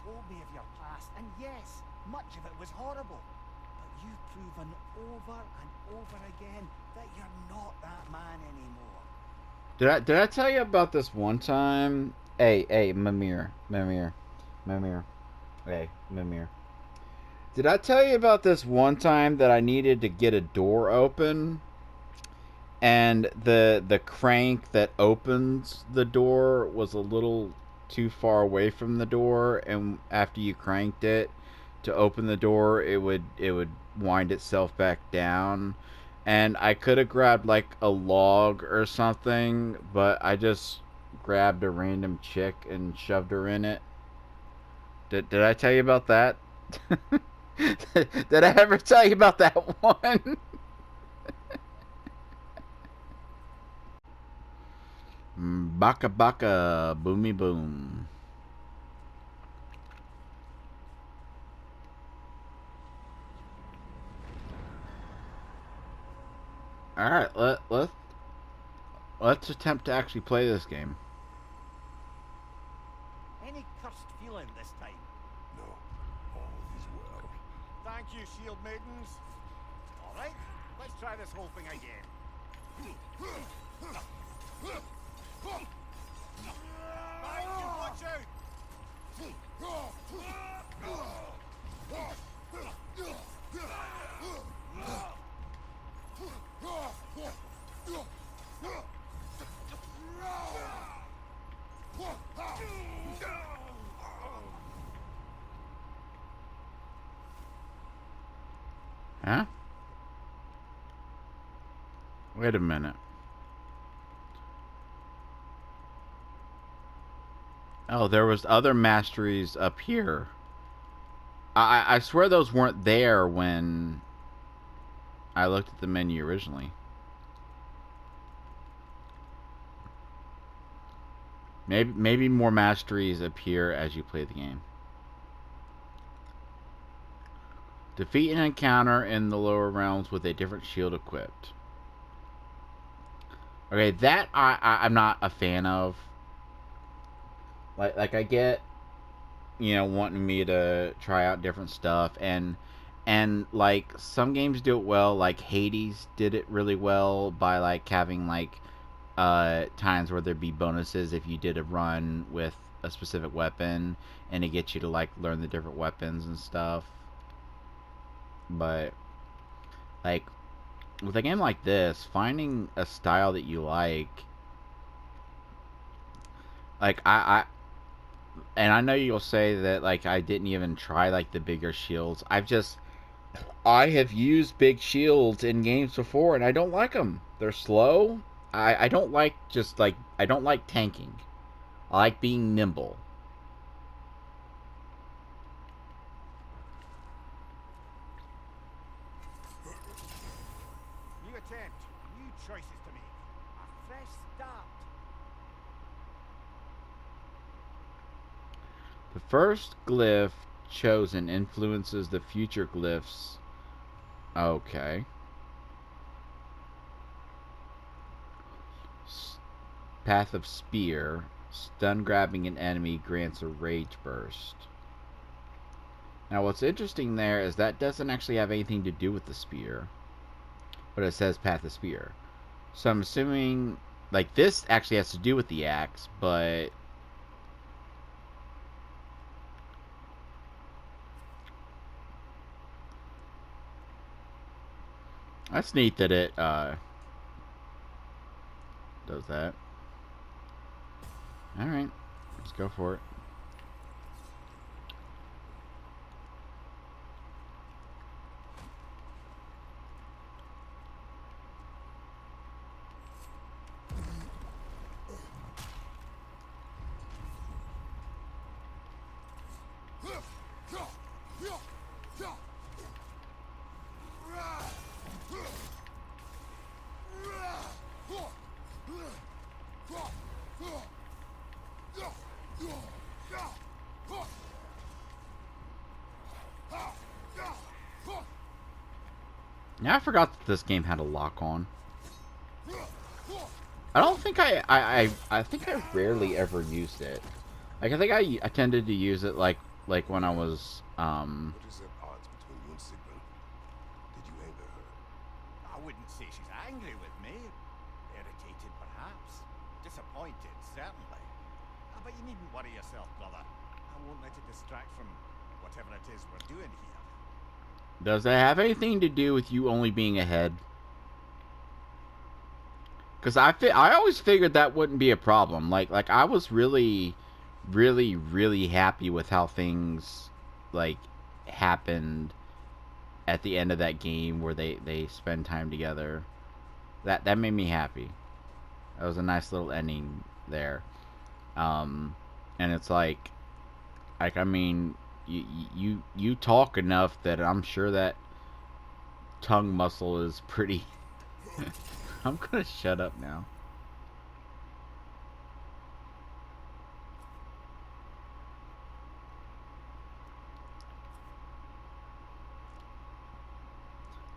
told me of your past, and yes, much of it was horrible. But you've proven over and over again that you're not that man anymore. Did I tell you about this one time? Hey, Mimir. Hey, Mimir. Did I tell you about this one time that I needed to get a door open, and the crank that opens the door was a little too far away from the door, and after you cranked it to open the door, it would wind itself back down. And I could have grabbed like a log or something, but I just grabbed a random chick and shoved her in it. Did I tell you about that? Did I ever tell you about that one? Baka baka, boomy boom. All right, let's attempt to actually play this game. Any cursed feeling this time? No, all is well. Thank you, shield maidens. All right, let's try this whole thing again. Thank you, watch out! Huh? Wait a minute. Oh, there was other masteries up here. I swear those weren't there when I looked at the menu originally. Maybe more masteries appear as you play the game. Defeat an encounter in the lower realms with a different shield equipped. Okay, that I'm not a fan of. Like I get, wanting me to try out different stuff, and like some games do it well. Like Hades did it really well by like having like times where there'd be bonuses if you did a run with a specific weapon, and it gets you to like learn the different weapons and stuff. But like with a game like this, finding a style that you like and I know you'll say that like I didn't even try like the bigger shields. I have used big shields in games before, and I don't like them. They're slow. I don't like I don't like tanking. I like being nimble. New attempt, new choices to make. A fresh start. The first glyph chosen influences the future glyphs. Okay. Path of Spear. Stun grabbing an enemy grants a rage burst. Now what's interesting there is that doesn't actually have anything to do with the spear. But it says Path of Spear. So I'm assuming like this actually has to do with the axe, but that's neat that it does that. Alright, let's go for it. Yeah, I forgot that this game had a lock on. I don't think I think I rarely ever used it. Like I think I tended to use it like like when I was What is at odds between you and Sigmund? Did you anger her? I wouldn't say she's angry with me. Irritated, perhaps. Disappointed, certainly. But you needn't worry yourself, brother. I won't let it distract from whatever it is we're doing here. Does that have anything to do with you only being ahead? Because I always figured that wouldn't be a problem. Like I was really, really, really happy with how things like happened at the end of that game where they spend time together. That made me happy. That was a nice little ending there. And it's like I mean, you talk enough that I'm sure that tongue muscle is pretty. I'm gonna shut up now.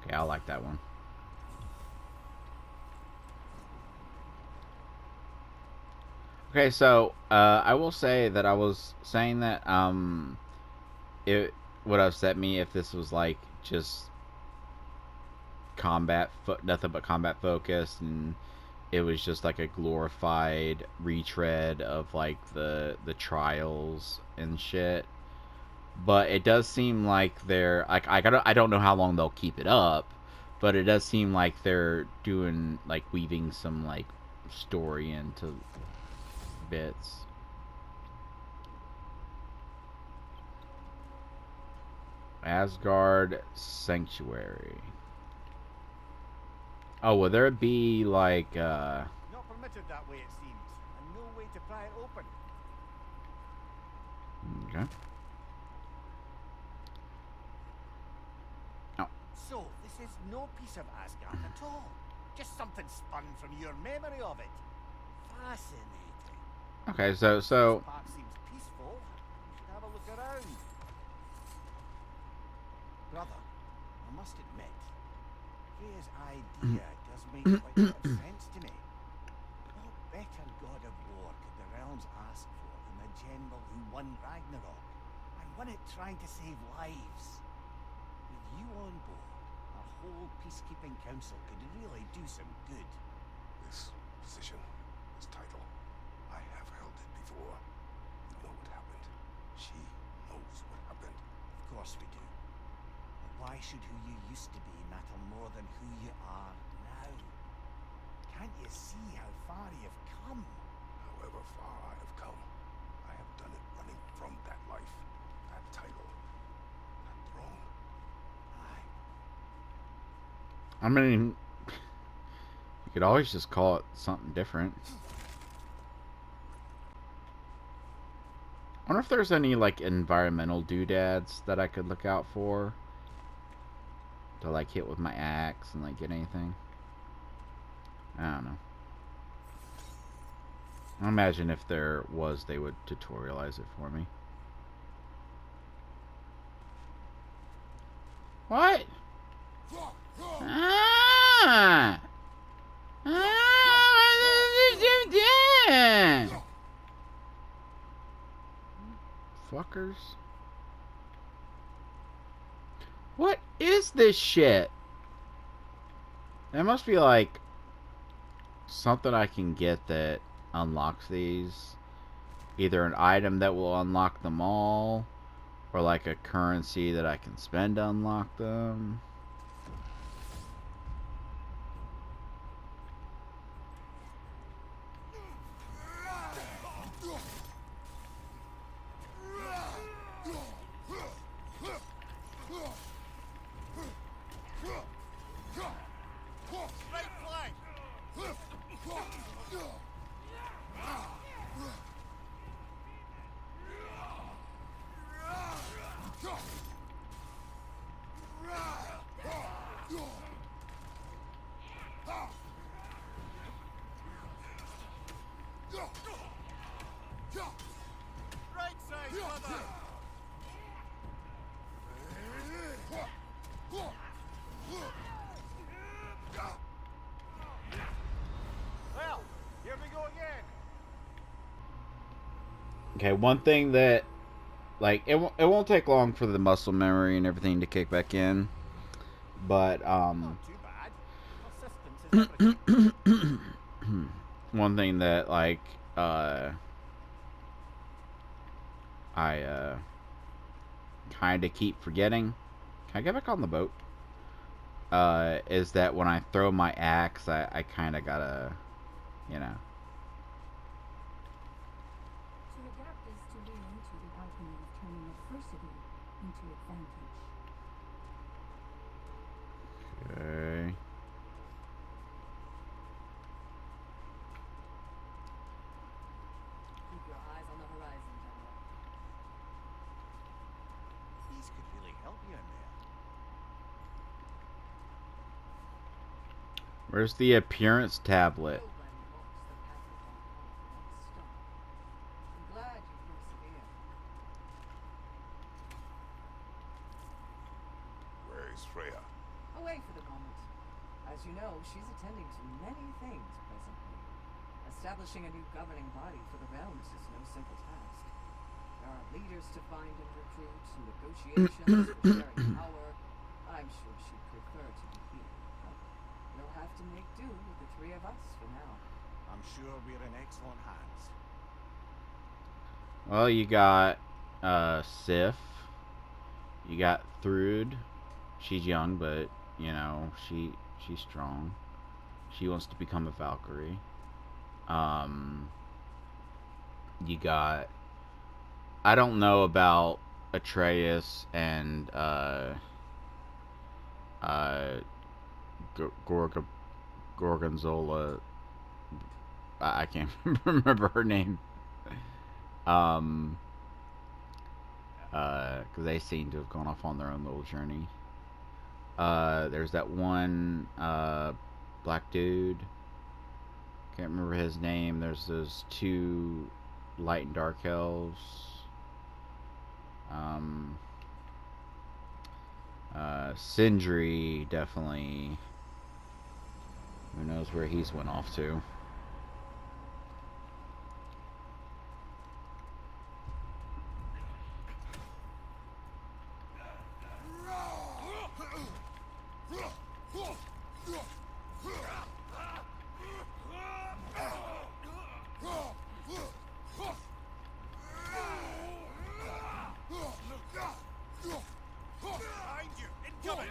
Okay, I like that one. Okay, so I will say that I was saying that it would upset me if this was like just nothing but combat focused, and it was just like a glorified retread of like the trials and shit. But it does seem like they're like I don't know how long they'll keep it up, but it does seem like they're doing like weaving some like story into bits. Asgard Sanctuary. Oh, will there be like Not permitted that way, it seems, and no way to pry it open. Okay. Oh. So, this is no piece of Asgard at all. Just something spun from your memory of it. Fascinating. Okay, so This part seems peaceful. You should have a look around. Brother, I must admit, Freya's idea does make quite a bit of sense to me. What better God of War could the realms ask for than the general who won Ragnarok, and won it trying to save lives? With you on board, our whole peacekeeping council could really do some good. This position, this title, I have held it before. You know what happened. She knows what happened. Of course we do. But why should who you used to be matter more than who you are now? Can't you see how far you've come? However far I have come, I have done it running from that life, that title, that throne. Aye. I mean, you could always just call it something different. I wonder if there's any like environmental doodads that I could look out for to like hit with my axe and like get anything. I don't know. I imagine if there was, they would tutorialize it for me. What? Ah! Fuckers. What is this shit? There must be like something I can get that unlocks these. Either an item that will unlock them all, or like a currency that I can spend to unlock them. Okay, one thing that like it won't take long for the muscle memory and everything to kick back in. But Not too bad. Persistence is everything. one thing that like I kind of keep forgetting. Can I get back on the boat? Is that when I throw my axe, I kind of gotta, you know. To adapt is to lean into the alchemy of turning adversity into advantage. Okay. Keep your eyes on the horizon, General. These could really help you in there. Where's the appearance tablet? No one walks the path of Valhalla without a star. I'm glad you persevered. Where is Freya? Away for the moment. As you know, she's attending to many things presently. Establishing a new governing body for the realms is no simple task. There are leaders to find and recruit, negotiations for sharing power. I'm sure she'd prefer to be here, but we'll have to make do with the three of us for now. I'm sure we're in excellent hands. Well, you got Sif. You got Thrud. She's young, but you know she's strong. She wants to become a Valkyrie. You got. I don't know about Atreus and Gorgonzola. I can't remember her name. Because they seem to have gone off on their own little journey. There's that one black dude. Can't remember his name. There's those two light and dark elves. Sindri, definitely. Who knows where he's went off to. Behind you! Incoming!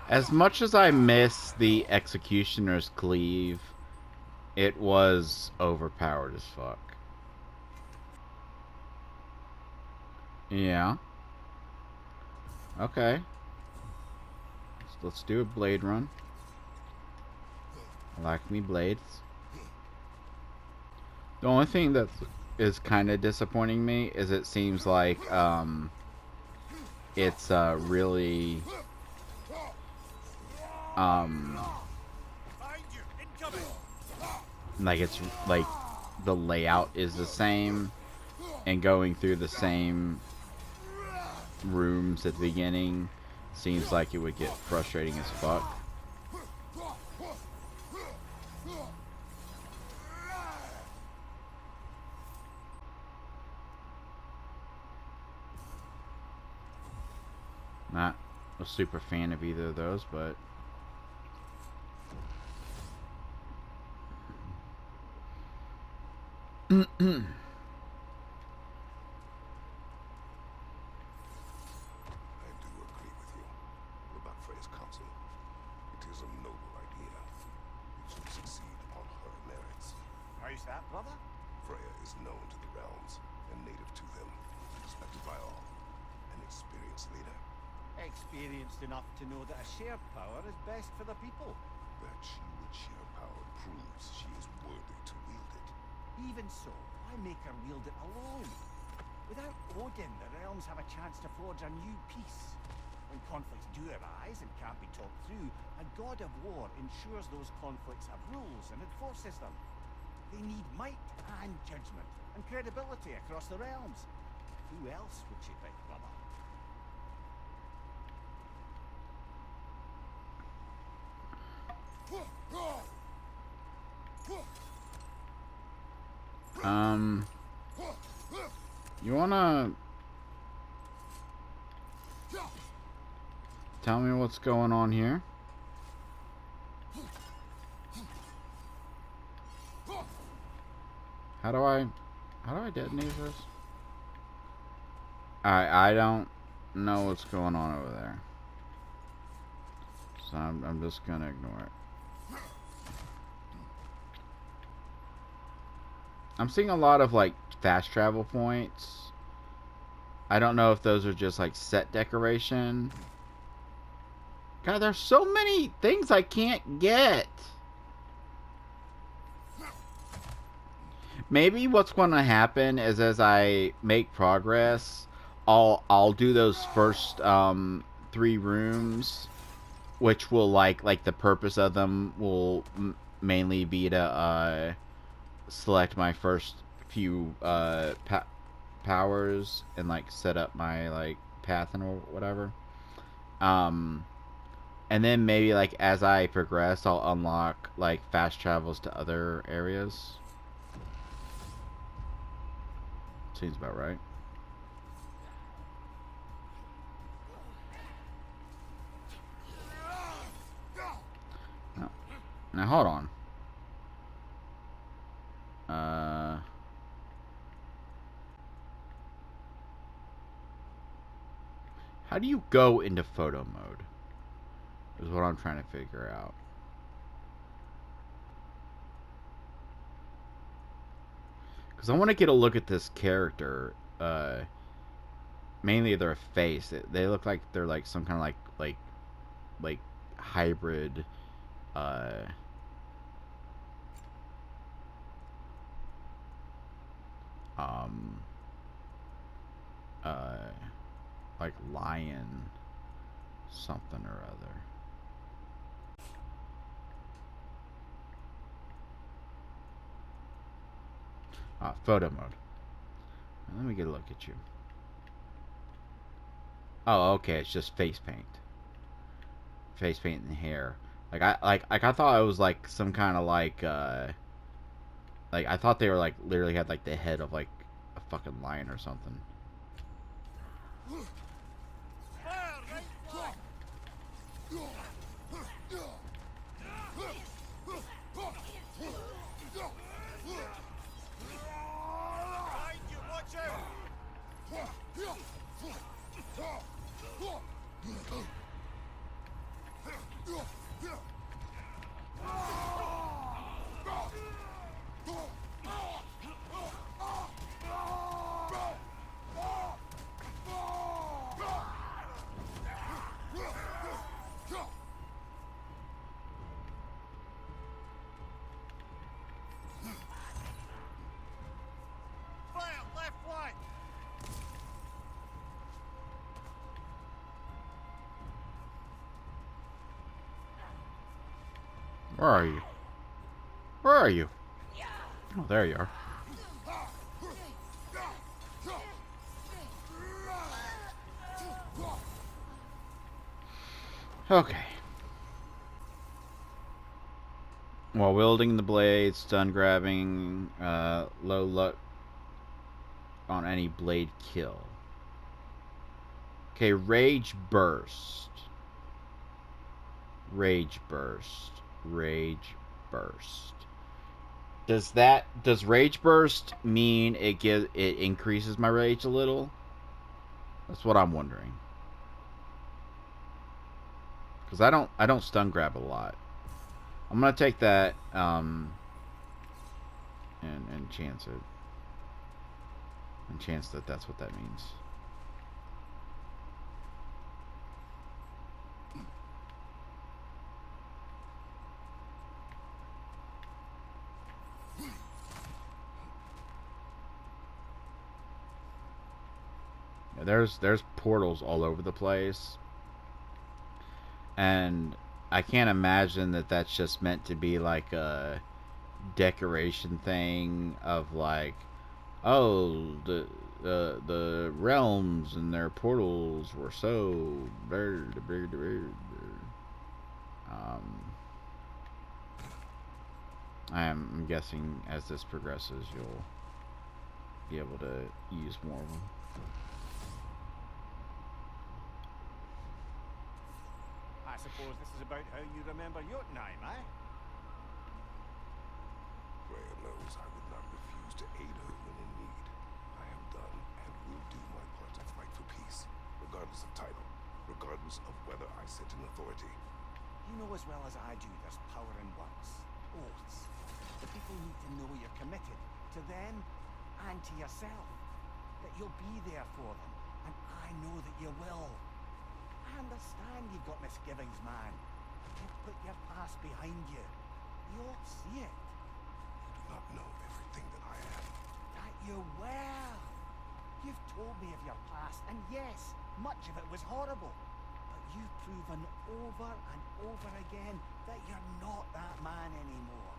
As much as I miss the Executioner's Cleave, it was overpowered as fuck. Yeah. Okay. Let's do a blade run. I like me blades. The only thing that is kind of disappointing me is it seems like it's really Behind you! Incoming! like it's like the layout is the same and going through the same rooms at the beginning seems like it would get frustrating as fuck. Not a super fan of either of those, but I do agree with you about Freya's counsel. It is a noble idea. It should succeed upon her merits. How's that, brother? Freya is known to the realms and native to them, respected by all, an experienced leader. Experienced enough to know that a shared power is best for the people. That she would share power proves she is worthy to wield it. Even so, why make her wield it alone? Without Odin, the realms have a chance to forge a new peace. When conflicts do arise and can't be talked through, a god of war ensures those conflicts have rules and enforces them. They need might and judgment and credibility across the realms. Who else would she pick, brother? You wanna tell me what's going on here? How do I detonate this? I don't know what's going on over there. So I'm just gonna ignore it. I'm seeing a lot of like fast travel points. I don't know if those are just like set decoration. God, there's so many things I can't get. Maybe what's going to happen is as I make progress, I'll do those first 3 rooms, which will like the purpose of them will mainly be to select my first few powers and like set up my like path and whatever. And then maybe like as I progress, I'll unlock like fast travels to other areas. Seems about right. Now hold on. How do you go into photo mode? Is what I'm trying to figure out. Because I want to get a look at this character. Mainly their face. They look like they're like some kind of like hybrid. Like lion something or other. Photo mode. Let me get a look at you. Oh, okay, it's just face paint. Face paint and hair. Like I thought it was like some kind of like I thought they were like literally had like the head of like a fucking lion or something. Where are you? Where are you? Oh, there you are. Okay. While wielding the blade, stun grabbing, low luck on any blade kill. Okay, Rage Burst. Rage Burst. Rage Burst. Does Rage Burst mean it increases my rage a little? That's what I'm wondering. Because I don't stun grab a lot. I'm gonna take that and chance it. And chance that that's what that means. There's portals all over the place, and I can't imagine that that's just meant to be like a decoration thing of like, oh, the realms and their portals were so I'm guessing as this progresses you'll be able to use more of them. I suppose this is about how you remember Jotunheim, eh? Freya knows I would not refuse to aid her when in need. I have done and will do my part to fight for peace, regardless of title, regardless of whether I sit in authority. You know as well as I do there's power in words, oaths. The people need to know you're committed to them and to yourself. That you'll be there for them, and I know that you will. I understand you've got misgivings, man. You've put your past behind you. We all see it. You do not know everything that I am. That you will. You've told me of your past, and yes, much of it was horrible. But you've proven over and over again that you're not that man anymore.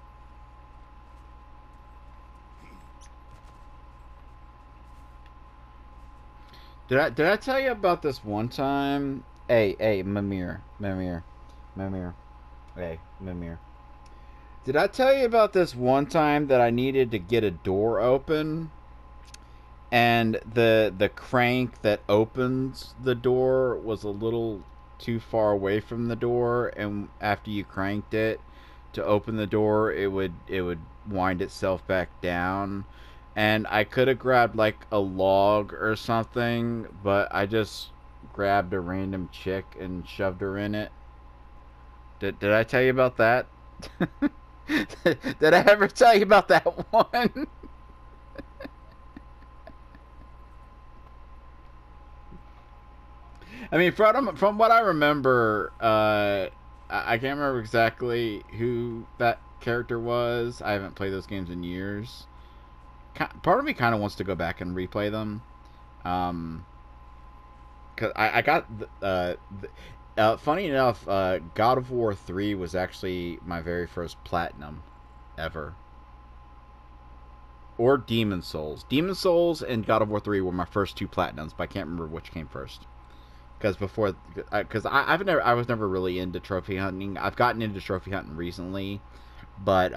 Did I tell you about this one time? Hey, Mimir. Hey, Mimir. Did I tell you about this one time that I needed to get a door open? And the crank that opens the door was a little too far away from the door, and after you cranked it to open the door, it would wind itself back down. And I could have grabbed like a log or something, but I just grabbed a random chick and shoved her in it. Did I tell you about that? Did I ever tell you about that one? I mean, from what I remember, I can't remember exactly who that character was. I haven't played those games in years. Part of me kind of wants to go back and replay them. Cause I got funny enough, God of War 3 was actually my very first platinum ever. Or Demon Souls. Demon Souls and God of War 3 were my first two platinums, but I can't remember which came first. Because I was never really into trophy hunting. I've gotten into trophy hunting recently, but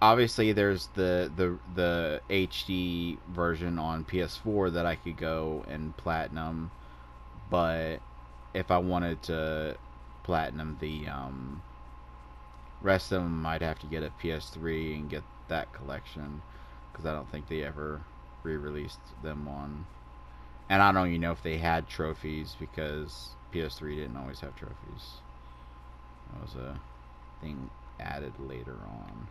obviously there's the HD version on PS4 that I could go and platinum, but if I wanted to platinum the rest of them, I'd have to get a PS3 and get that collection, because I don't think they ever re-released them on, and I don't even know if they had trophies, because PS3 didn't always have trophies. That was a thing added later on.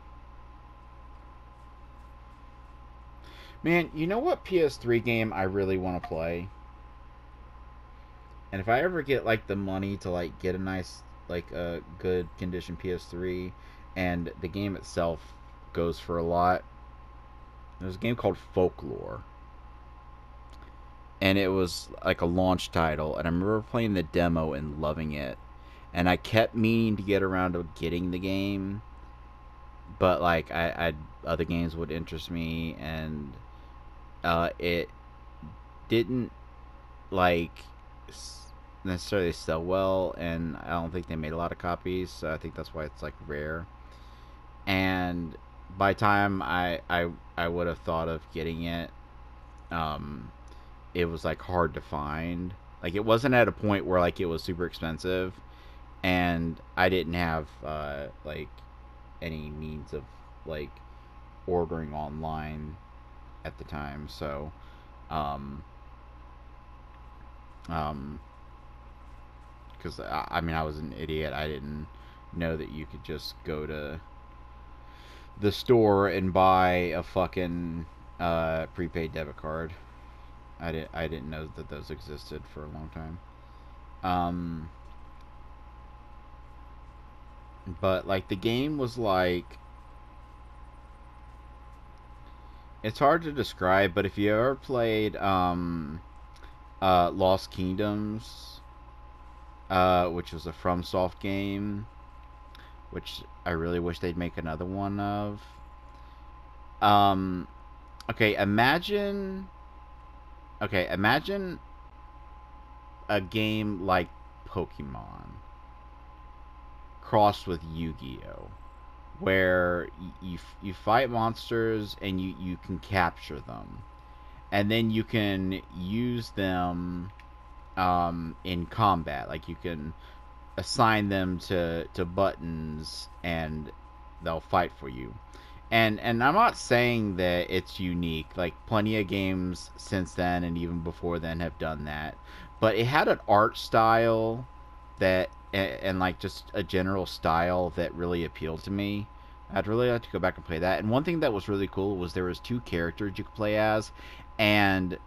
Man, you know what PS3 game I really want to play? And if I ever get like the money to like get a nice, like a good condition PS3, and the game itself goes for a lot, there's a game called Folklore, and it was like a launch title, and I remember playing the demo and loving it, and I kept meaning to get around to getting the game, but like I other games would interest me, and it didn't like necessarily sell well, and I don't think they made a lot of copies, so I think that's why it's like rare. And by the time I would have thought of getting it, it was like hard to find. Like, it wasn't at a point where like it was super expensive, and I didn't have like any means of like ordering online at the time, so because I mean, I was an idiot. I didn't know that you could just go to the store and buy a fucking prepaid debit card. I didn't know that those existed for a long time. But like the game was like, it's hard to describe, but if you ever played Lost Kingdoms, which was a FromSoft game, which I really wish they'd make another one of. Okay, imagine a game like Pokemon crossed with Yu-Gi-Oh, where you fight monsters and you can capture them, and then you can use them in combat. Like you can assign them to buttons and they'll fight for you. And I'm not saying that it's unique. Like plenty of games since then and even before then have done that. But it had an art style that and like just a general style that really appealed to me. I'd really like to go back and play that. And one thing that was really cool was there was 2 characters you could play as, and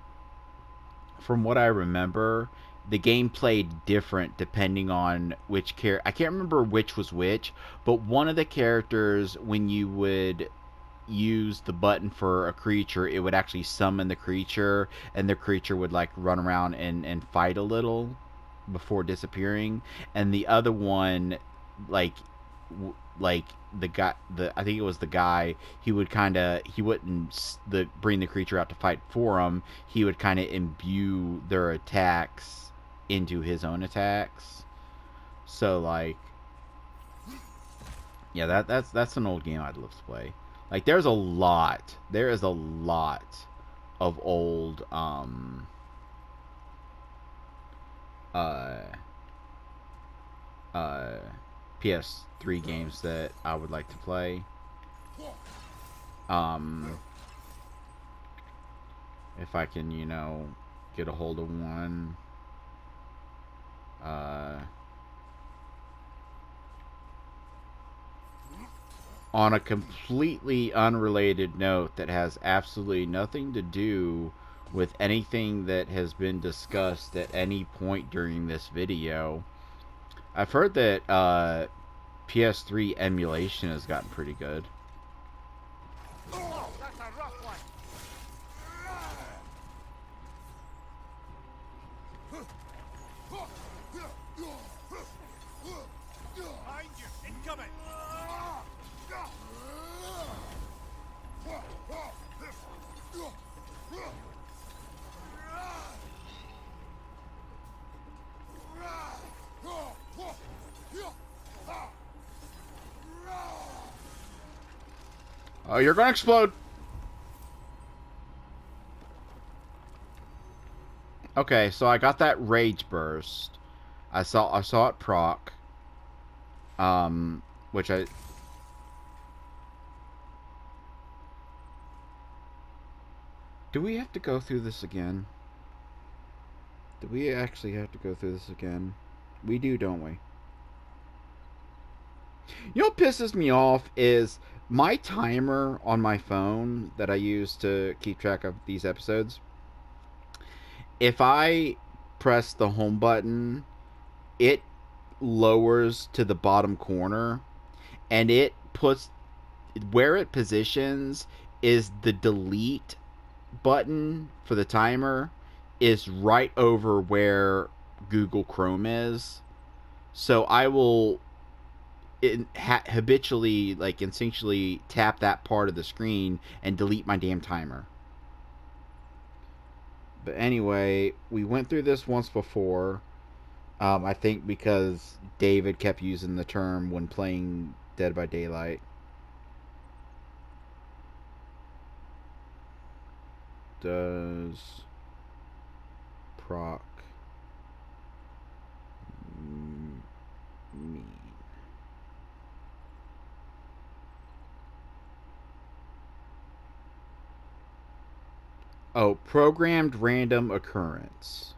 from what I remember, the game played different depending on which character. I can't remember which was which, but one of the characters, when you would use the button for a creature, it would actually summon the creature, and the creature would like run around and fight a little before disappearing. And the other one, like like the guy, I think it was the guy, he wouldn't bring the creature out to fight for him. He would kind of imbue their attacks into his own attacks. So like, yeah, that's an old game I'd love to play. Like there is a lot of old uh uh PS3 games that I would like to play. If I can, get a hold of one. On a completely unrelated note that has absolutely nothing to do with anything that has been discussed at any point during this video, I've heard that PS3 emulation has gotten pretty good. Oh, that's a rough one. Behind you, incoming. Oh, you're gonna explode. Okay, so I got that rage burst. I saw it proc. Which I... Do we have to go through this again? Do we actually have to go through this again? We do, don't we? You know what pisses me off is my timer on my phone that I use to keep track of these episodes. If I press the home button, it lowers to the bottom corner, and it puts where it positions is the delete button for the timer is right over where Google Chrome is. So I will habitually, like instinctually, tap that part of the screen and delete my damn timer. But anyway, we went through this once before. I think because David kept using the term when playing Dead by Daylight. Does proc mean? Oh, programmed random occurrence.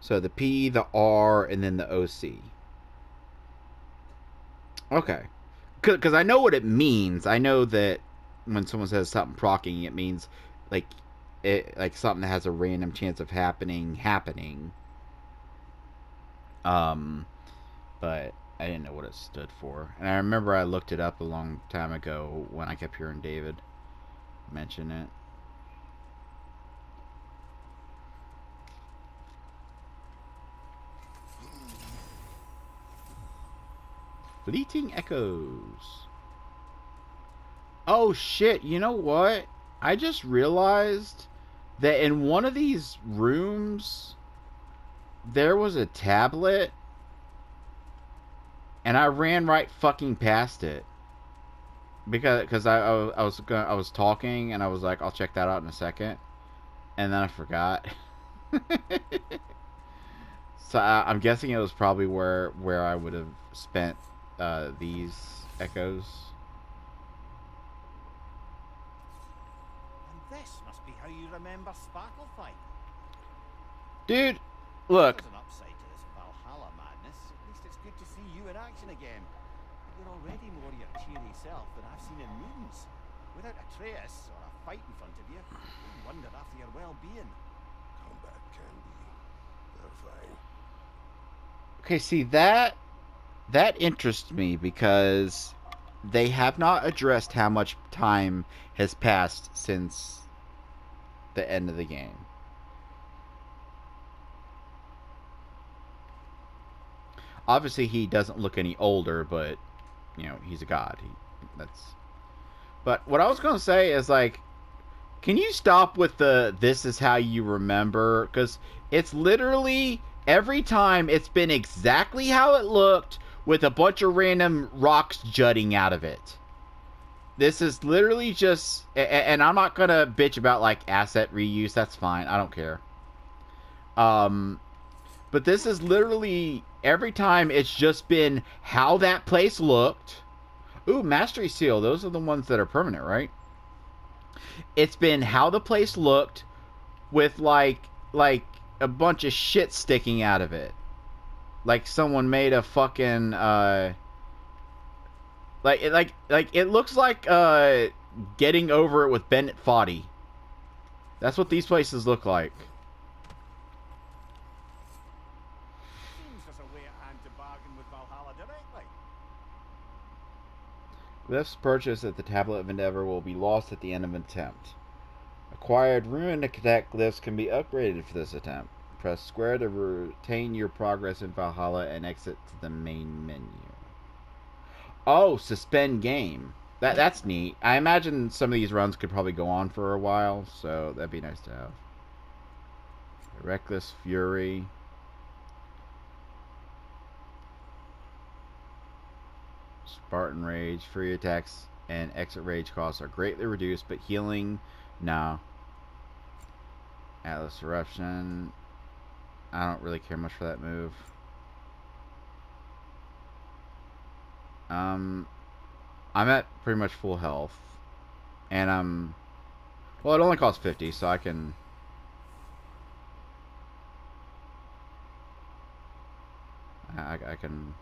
So the P, the R, and then the OC. Okay. Because I know what it means. I know that when someone says something procking, it means like something that has a random chance of happening. But I didn't know what it stood for. And I remember I looked it up a long time ago when I kept hearing David mention it. Fleeting echoes. Oh shit, you know what? I just realized that in one of these rooms there was a tablet and I ran right fucking past it because I was talking and I was like, I'll check that out in a second, and then I forgot. So I'm guessing it was probably where I would have spent these echoes. And this must be how you remember Sparkle Fight. Dude, look. There's an upside to this Valhalla madness. At least it's good to see you in action again. You're already more your cheery self than I've seen in moons. Without Atreus or a fight in front of you, I wonder after your well-being. Combat can be terrifying. Okay, see that interests me because they have not addressed how much time has passed since the end of the game. Obviously, he doesn't look any older, but you know he's a god. But what I was gonna say is like, can you stop with the "this is how you remember"? Because it's literally every time it's been exactly how it looked with a bunch of random rocks jutting out of it. This is literally just, and I'm not gonna bitch about like asset reuse. That's fine. I don't care. But this is literally every time it's just been how that place looked. Ooh, Mastery Seal. Those are the ones that are permanent, right? It's been how the place looked with like a bunch of shit sticking out of it. Like someone made a fucking it looks like getting over it with Bennett Foddy. That's what these places look like. Seems there's a way at hand to bargain with Valhalla directly. Glyphs purchased at the Tablet of Endeavor will be lost at the end of an attempt. Acquired Ruin to Connect glyphs can be upgraded for this attempt. Press square to retain your progress in Valhalla and exit to the main menu. Oh, suspend game. That's neat. I imagine some of these runs could probably go on for a while, so that'd be nice to have. Reckless Fury. Spartan Rage. Free attacks and exit rage costs are greatly reduced, but healing, no. Atlas Eruption. I don't really care much for that move. I'm at pretty much full health. And well, it only costs 50, so I can... I can...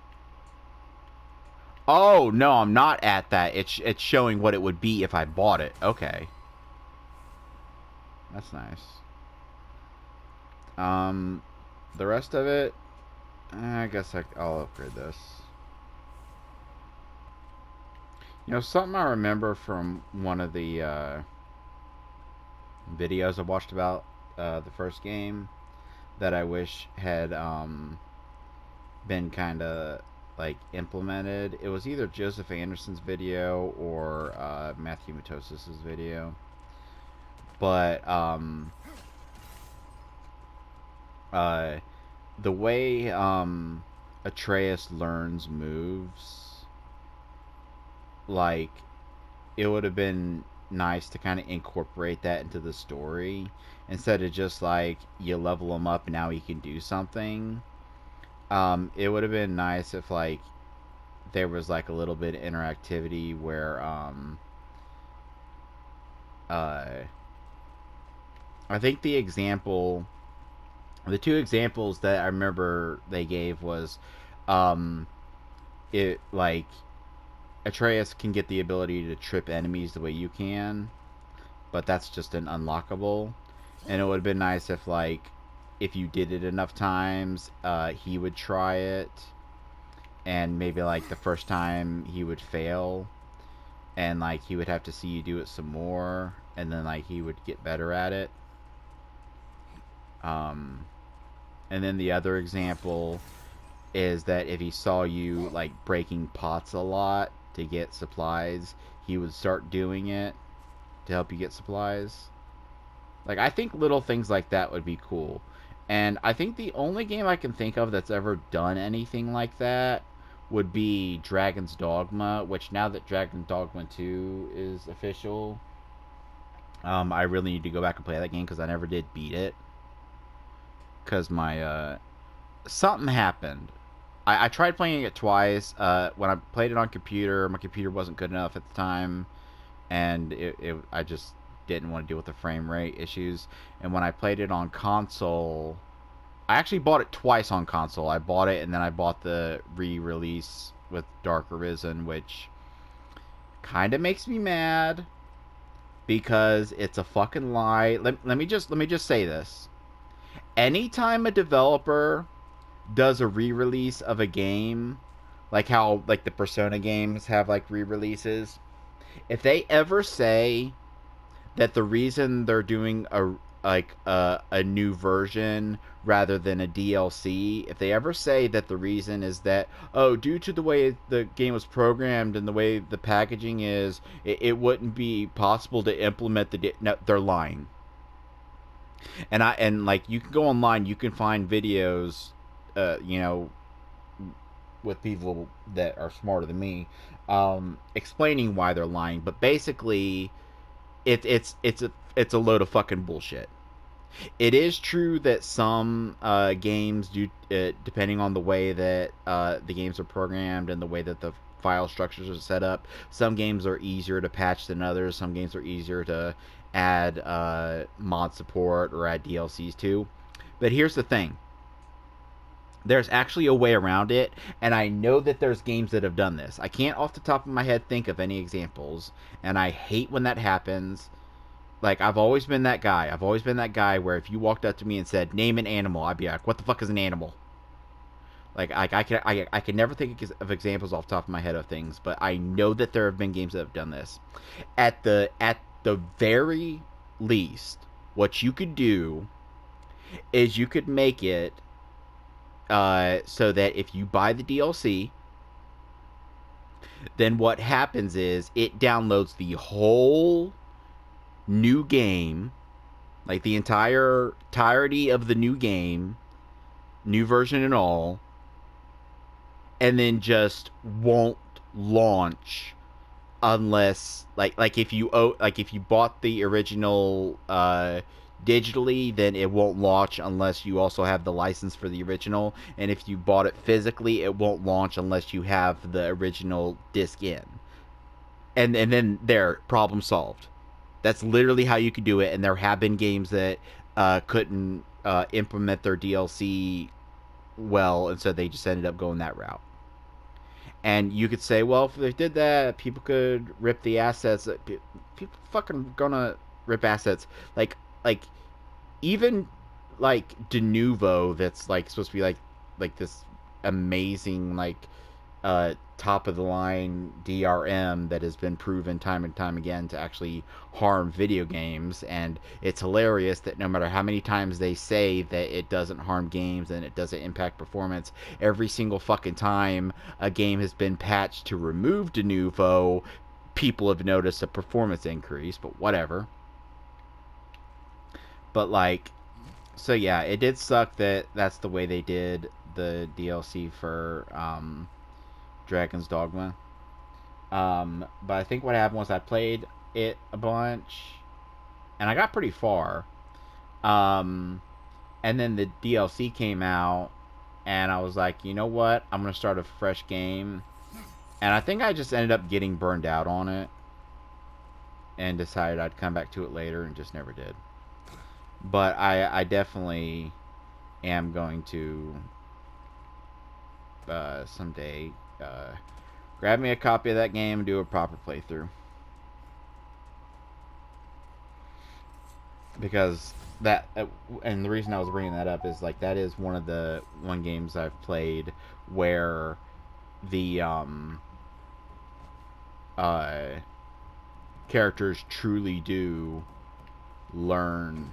Oh, no, I'm not at that. It's showing what it would be if I bought it. Okay. That's nice. The rest of it, I guess I'll upgrade this. You know, something I remember from one of the videos I watched about the first game that I wish had been kind of like implemented. It was either Joseph Anderson's video or Matthew Matos's video. But the way Atreus learns moves, like, it would have been nice to kind of incorporate that into the story instead of just like you level him up and now he can do something. It would have been nice if like there was like a little bit of interactivity where I think the two examples that I remember they gave was it like Atreus can get the ability to trip enemies the way you can, but that's just an unlockable. And it would have been nice if like if you did it enough times, he would try it, and maybe like the first time he would fail, and like he would have to see you do it some more, and then like he would get better at it. And then the other example is that if he saw you like breaking pots a lot to get supplies, he would start doing it to help you get supplies. Like, I think little things like that would be cool. And I think the only game I can think of that's ever done anything like that would be Dragon's Dogma, which now that Dragon's Dogma 2 is official, I really need to go back and play that game because I never did beat it. Because my, something happened. I tried playing it twice. When I played it on computer, my computer wasn't good enough at the time, and I just didn't want to deal with the frame rate issues. And when I played it on console, I actually bought it twice on console. I bought it, and then I bought the re-release with Dark Arisen, which kind of makes me mad because it's a fucking lie. Let me just say this. Anytime a developer does a re-release of a game, like how like the Persona games have like re-releases, if they ever say that the reason they're doing a new version rather than a DLC, if they ever say that the reason is that, oh, due to the way the game was programmed and the way the packaging is, it wouldn't be possible to implement no, they're lying. And like, you can go online, you can find videos, you know, with people that are smarter than me, explaining why they're lying. But basically, it's a load of fucking bullshit. It is true that some games do, depending on the way that the games are programmed and the way that the file structures are set up, some games are easier to patch than others. Some games are easier to add mod support or add DLCs to. But here's the thing. There's actually a way around it, and I know that there's games that have done this. I can't off the top of my head think of any examples, and I hate when that happens. Like, I've always been that guy. I've always been that guy where if you walked up to me and said, name an animal, I'd be like, what the fuck is an animal? Like I can never think of examples off the top of my head of things, but I know that there have been games that have done this. At the very least, what you could do is you could make it so that if you buy the DLC, then what happens is it downloads the whole new game, like the entirety of the new game, new version and all, and then just won't launch unless like if you bought the original digitally, then it won't launch unless you also have the license for the original, and if you bought it physically, it won't launch unless you have the original disc in. And then there, problem solved. That's literally how you could do it, and there have been games that couldn't implement their DLC well, and so they just ended up going that route. And you could say, well, if they did that, people could rip the assets. People fucking gonna rip assets. Like even like De Novo, that's like supposed to be like this amazing top of the line DRM that has been proven time and time again to actually harm video games. And it's hilarious that no matter how many times they say that it doesn't harm games and it doesn't impact performance, every single fucking time a game has been patched to remove De Novo, people have noticed a performance increase. But whatever. But so yeah, it did suck that that's the way they did the DLC for Dragon's Dogma. But I think what happened was I played it a bunch, and I got pretty far. And then the DLC came out, and I was like, you know what? I'm gonna start a fresh game. And I think I just ended up getting burned out on it, and decided I'd come back to it later, and just never did. But I definitely am going to someday grab me a copy of that game and do a proper playthrough. Because that, and the reason I was bringing that up is like that is one of the games I've played where the characters truly do learn.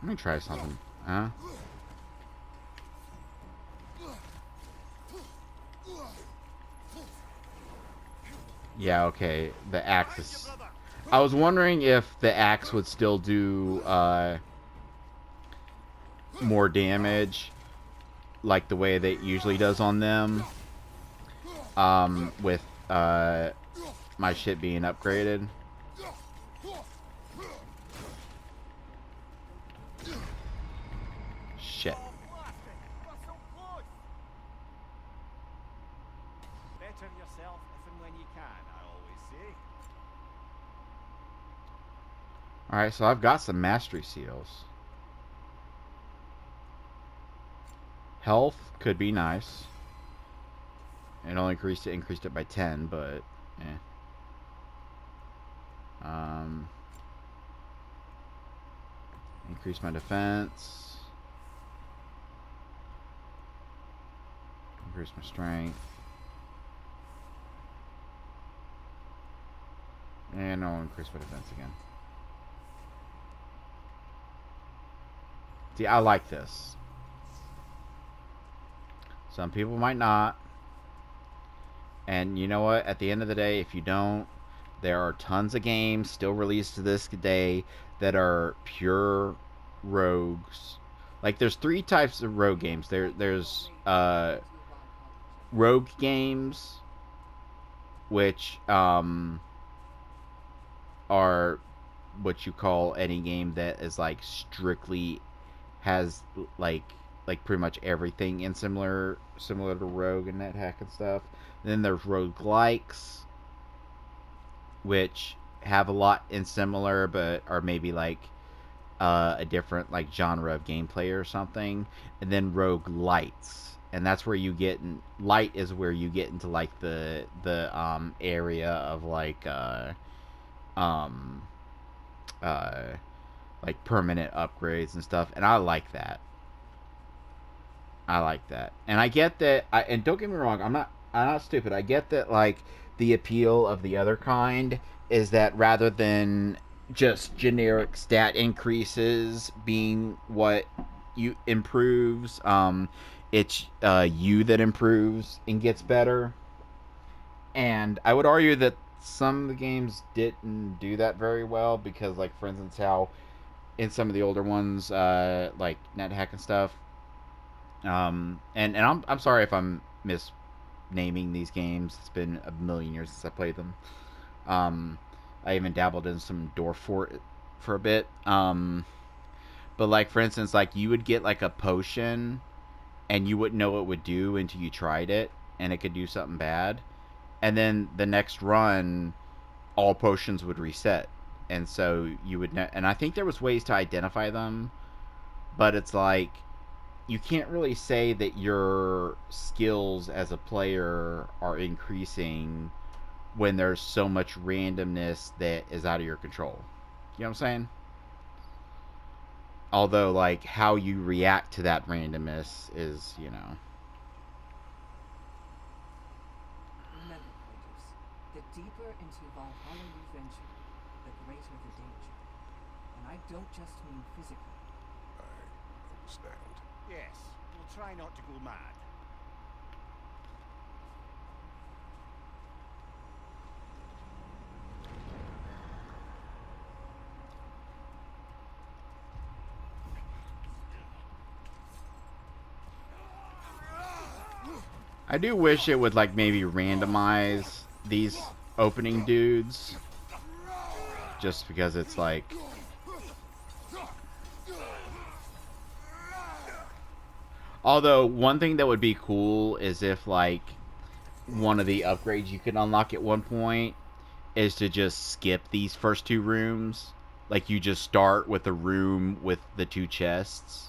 Let me try something. Huh? Yeah, okay. The axe is... I was wondering if the axe would still do more damage, like the way that it usually does on them, with my shit being upgraded. Shit. Better yourself if and when you can, I always say. Alright, so I've got some mastery seals. Health could be nice. It only increased it by 10, but increase my defense. Increase my strength. And I'll increase my defense again. See, I like this. Some people might not. And you know what? At the end of the day, if you don't, there are tons of games still released to this day that are pure rogues. Like, there's 3 types of rogue games. There's rogue games, which are what you call any game that is like strictly has like pretty much everything in similar to Rogue and NetHack and stuff. And then there's roguelikes, which have a lot in similar, but are maybe like a different like genre of gameplay or something. And then roguelites, and that's where you get light is where you get into like the area of like like permanent upgrades and stuff, and I like that. And I get that. And don't get me wrong, I'm not stupid. I get that, like, the appeal of the other kind is that rather than just generic stat increases being what you improves, it's you that improves and gets better. And I would argue that some of the games didn't do that very well because, like, for instance, how in some of the older ones, like NetHack and stuff, and I'm sorry if I'm misnaming these games. It's been a million years since I played them. I even dabbled in some Dwarf Fort for a bit. But like, for instance, like, you would get like a potion and you wouldn't know what it would do until you tried it, and it could do something bad. And then the next run, all potions would reset, and so you would and I think there was ways to identify them, but it's like you can't really say that your skills as a player are increasing when there's so much randomness that is out of your control. You know what I'm saying? Although, like, how you react to that randomness is, you know. Remember, players, the deeper into Valhalla you venture, the greater the danger. And I don't just mean physically. I understand. Yes, we'll try not to go mad. I do wish it would, like, maybe randomize these opening dudes. Just because it's like... Although, one thing that would be cool is if, like, one of the upgrades you could unlock at one point is to just skip these first 2 rooms. Like, you just start with a room with the 2 chests.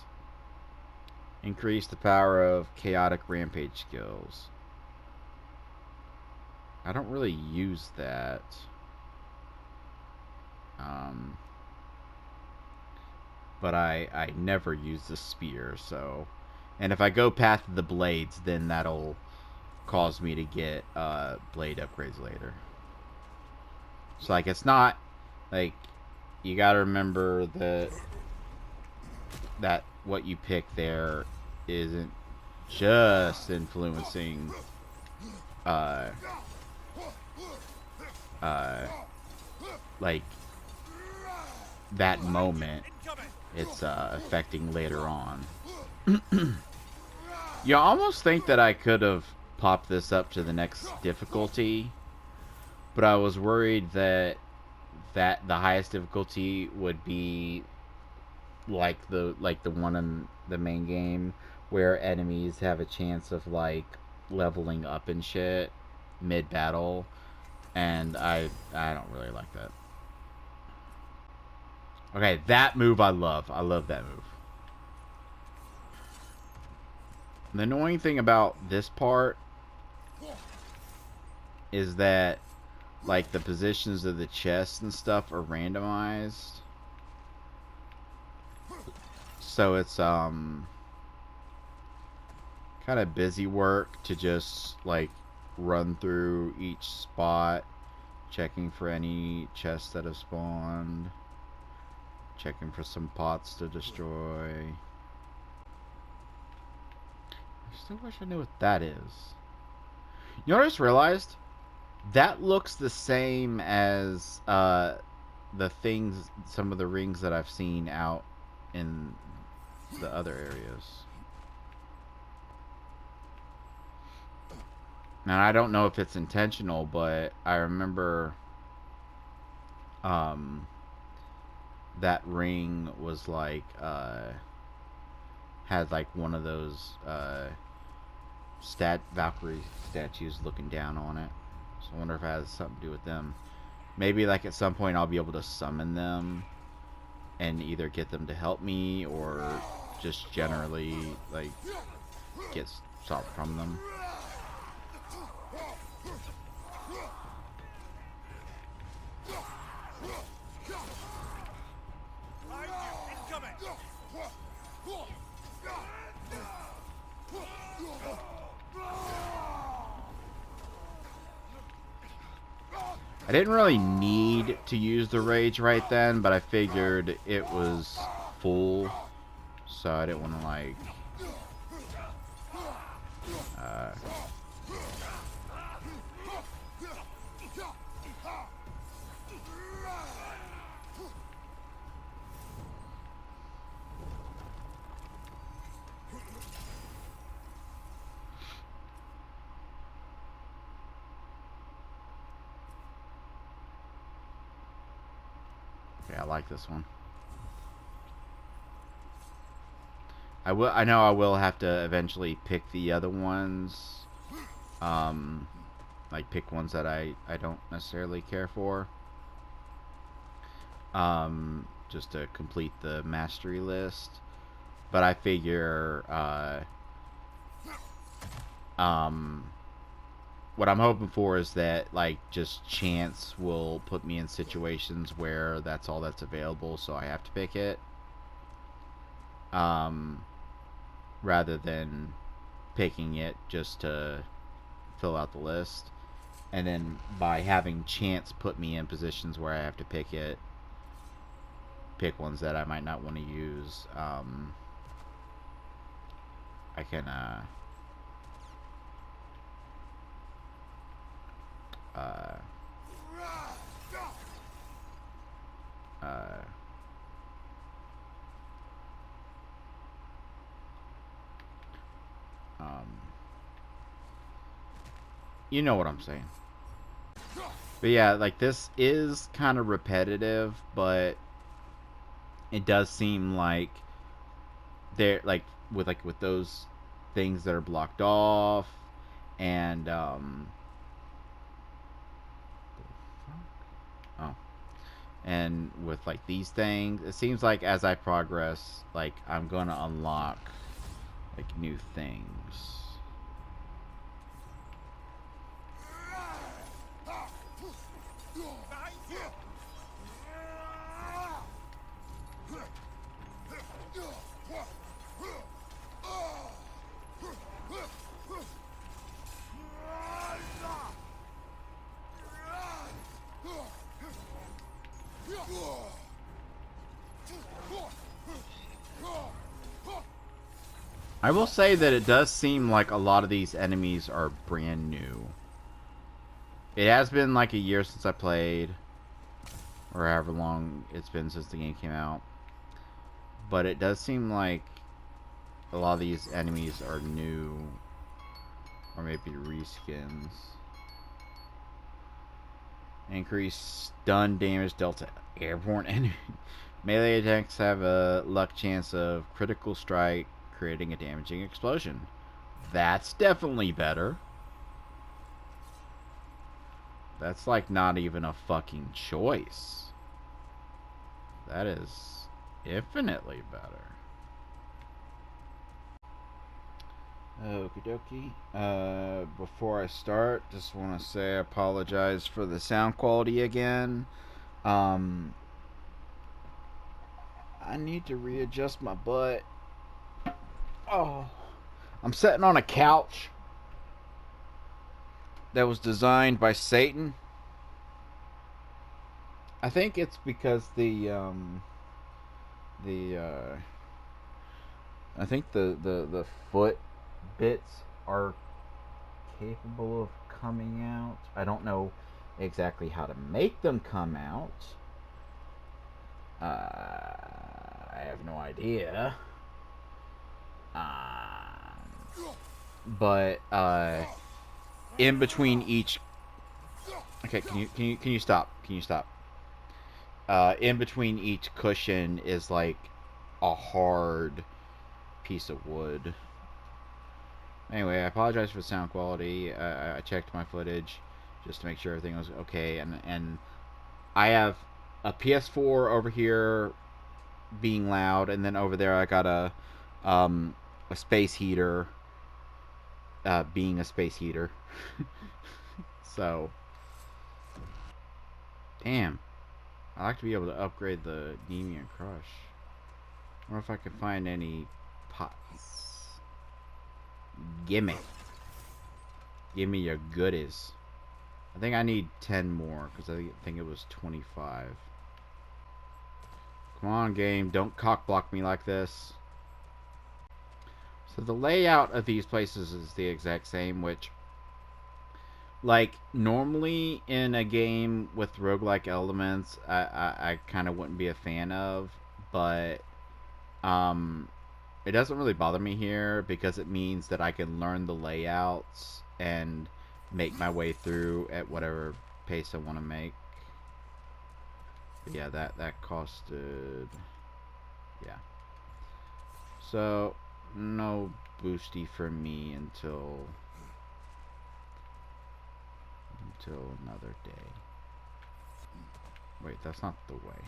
Increase the power of chaotic rampage skills. I don't really use that. But I never use the spear, so... And if I go Path of the Blades, then that'll cause me to get blade upgrades later. So, like, it's not... Like, you gotta remember that what you pick there isn't just influencing like that moment, it's affecting later on. You almost think that I could have popped this up to the next difficulty, but I was worried that the highest difficulty would be like the one in the main game, where enemies have a chance of like leveling up and shit mid battle, and I don't really like that. Okay, that move I love. I love that move. The annoying thing about this part is that like the positions of the chest and stuff are randomized. So it's kind of busy work to just like run through each spot, checking for any chests that have spawned, checking for some pots to destroy. I still wish I knew what that is. You know what I just realized? That looks the same as the things, some of the rings that I've seen out in the other areas. Now I don't know if it's intentional, but I remember that ring was like had like one of those Valkyrie statues looking down on it. So I wonder if it has something to do with them. Maybe like at some point I'll be able to summon them and either get them to help me or just generally like get something from them. I didn't really need to use the rage right then, but I figured it was full, so I didn't want to like I like this one. I know I will have to eventually pick the other ones. Like pick ones that I don't necessarily care for. Just to complete the mastery list. But I figure what I'm hoping for is that like just chance will put me in situations where that's all that's available, so I have to pick it, rather than picking it just to fill out the list, and then by having chance put me in positions where I have to pick ones that I might not want to use. I can you know what I'm saying. But yeah, like this is kind of repetitive, but it does seem like they're like with those things that are blocked off, and and with like these things, it seems like as I progress, like I'm gonna unlock like new things. I will say that it does seem like a lot of these enemies are brand new. It has been like a year since I played, or however long it's been since the game came out. But it does seem like a lot of these enemies are new, or maybe reskins. Increase stun damage dealt to airborne enemy. Melee attacks have a luck chance of critical strike, creating a damaging explosion. That's definitely better. That's like not even a fucking choice. That is infinitely better. Okie dokie. Before I start, just want to say I apologize for the sound quality again. I need to readjust my butt. Oh. I'm sitting on a couch that was designed by Satan. I think it's because I think the foot bits are capable of coming out. I don't know exactly how to make them come out. I have no idea. But in between each. Okay, can you stop? Can you stop? In between each cushion is like a hard piece of wood. Anyway, I apologize for the sound quality. I checked my footage just to make sure everything was okay, and I have a PS4 over here being loud, and then over there I got a space heater being a space heater. So, damn, I like to be able to upgrade the Nemean Crush. I wonder if I can find any pots. Gimme your goodies. I think I need 10 more because I think it was 25. Come on, game, don't cock block me like this. So the layout of these places is the exact same, which, like, normally in a game with roguelike elements, I kind of wouldn't be a fan of, but it doesn't really bother me here because it means that I can learn the layouts and make my way through at whatever pace I want to make. But yeah, that costed, yeah. So no boosty for me until another day. Wait, that's not the way.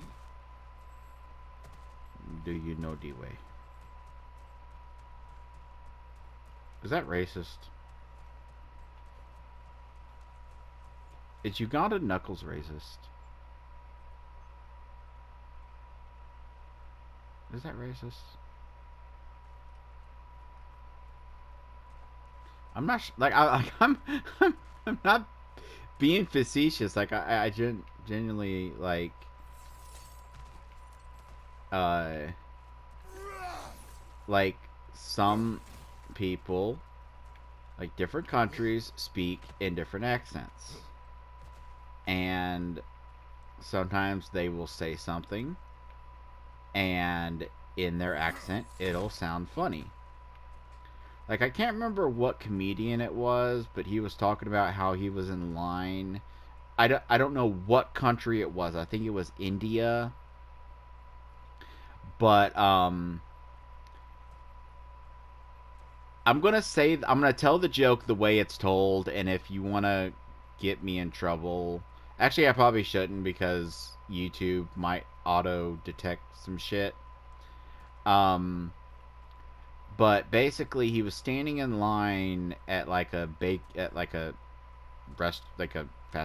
Do you know the way? Is that racist? Is Uganda Knuckles racist? Is that racist? I'm not like I'm not being facetious. Like I genuinely like some people, like different countries, speak in different accents, and sometimes they will say something and in their accent it'll sound funny. Like, I can't remember what comedian it was, but he was talking about how he was in line. I don't know what country it was. I think it was India. But I'm going to tell the joke the way it's told, and if you want to get me in trouble, actually I probably shouldn't because YouTube might auto detect some shit. But basically, he was standing in line at like a fast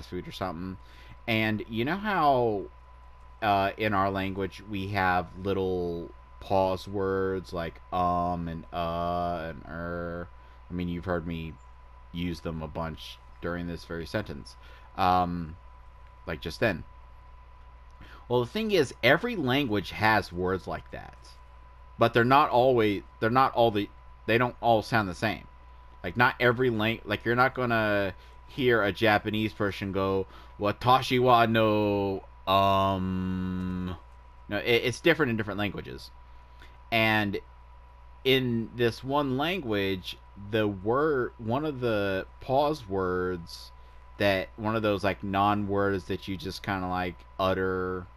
food or something, and you know how in our language we have little pause words like and and I mean, you've heard me use them a bunch during this very sentence, like just then. Well, the thing is, every language has words like that. But they don't all sound the same. Like, not every like, you're not gonna hear a Japanese person go "Watashi wa no." No, it's different in different languages, and in this one language, one of the pause words, that one of those like non-words that you just kind of like utter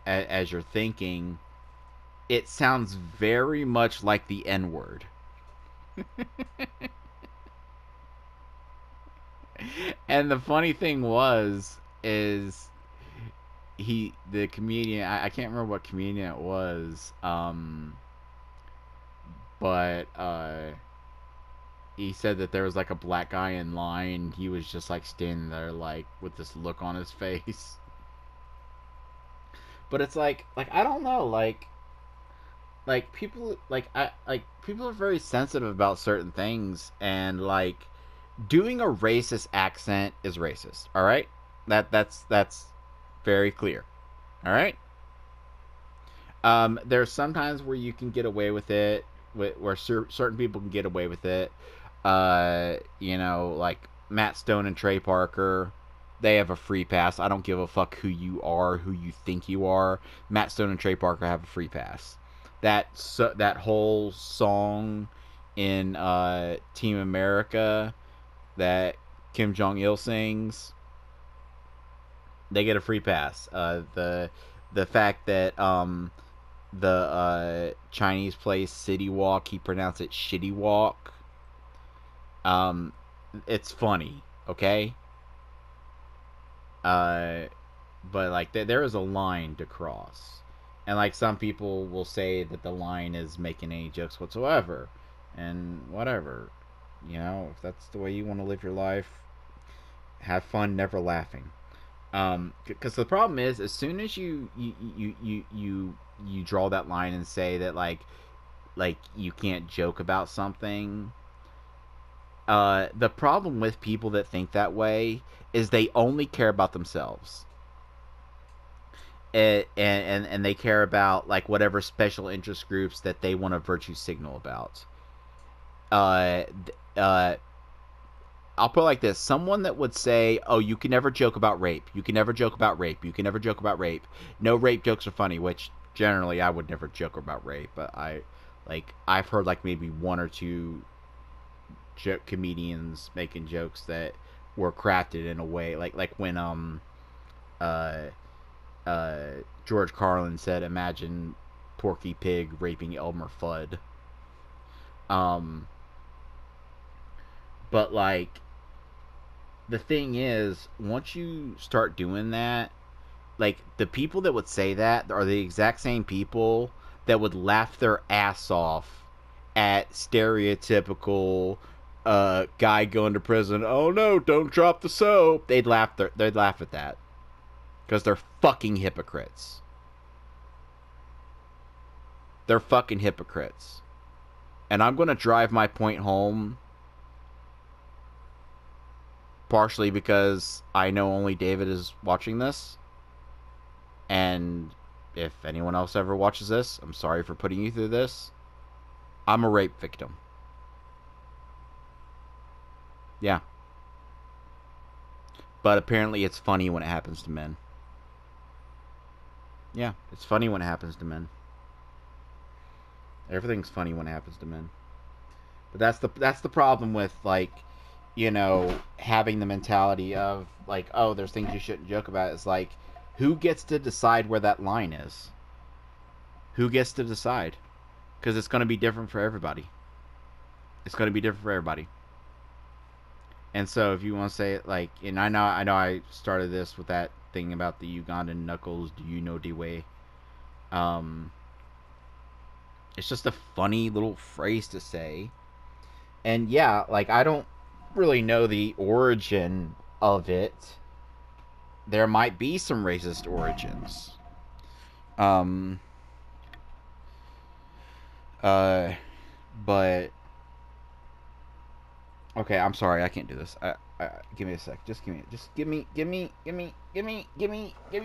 as you're thinking, it sounds very much like the N word. And the funny thing is the comedian, I can't remember what comedian it was, but he said that there was like a black guy in line. He was just like standing there like with this look on his face. But it's like I don't know, people people are very sensitive about certain things, and like doing a racist accent is racist. All right, that's very clear. All right. There's sometimes where you can get away with it, where certain people can get away with it. Like Matt Stone and Trey Parker, they have a free pass. I don't give a fuck who you are, who you think you are. Matt Stone and Trey Parker have a free pass. That whole song in Team America that Kim Jong Il sings, they get a free pass. The fact that the Chinese place City Walk, he pronounced it Shitty Walk. It's funny, okay? But like there is a line to cross, and like some people will say that the line is making any jokes whatsoever, and whatever, if that's the way you want to live your life, have fun, never laughing. Because the problem is, as soon as you draw that line and say that like you can't joke about something, the problem with people that think that way is they only care about themselves, and they care about like whatever special interest groups that they want to virtue signal about. I'll put it like this: someone that would say, "Oh, you can never joke about rape. You can never joke about rape. You can never joke about rape. No rape jokes are funny." Which generally I would never joke about rape, but I've heard like maybe one or two comedians making jokes that were crafted in a way like when George Carlin said, "Imagine Porky Pig raping Elmer Fudd." But like, the thing is, once you start doing that, like the people that would say that are the exact same people that would laugh their ass off at stereotypical guy going to prison. "Oh no, don't drop the soap." They'd laugh at that because they're fucking hypocrites. They're fucking hypocrites. And I'm going to drive my point home partially because I know only David is watching this. And if anyone else ever watches this, I'm sorry for putting you through this. I'm a rape victim. Yeah. But apparently it's funny when it happens to men. Yeah, it's funny when it happens to men. Everything's funny when it happens to men. But that's the problem with like, having the mentality of like, oh, there's things you shouldn't joke about. It's like, who gets to decide where that line is? Who gets to decide? Because it's going to be different for everybody. It's going to be different for everybody. And so if you want to say it like, and I know I started this with that thing about the Ugandan knuckles, do you know the way? It's just a funny little phrase to say. And yeah, like I don't really know the origin of it. There might be some racist origins. But okay, I'm sorry, I can't do this. Give me a sec. Just give me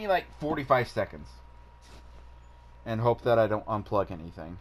like 45 seconds, and hope that I don't unplug anything.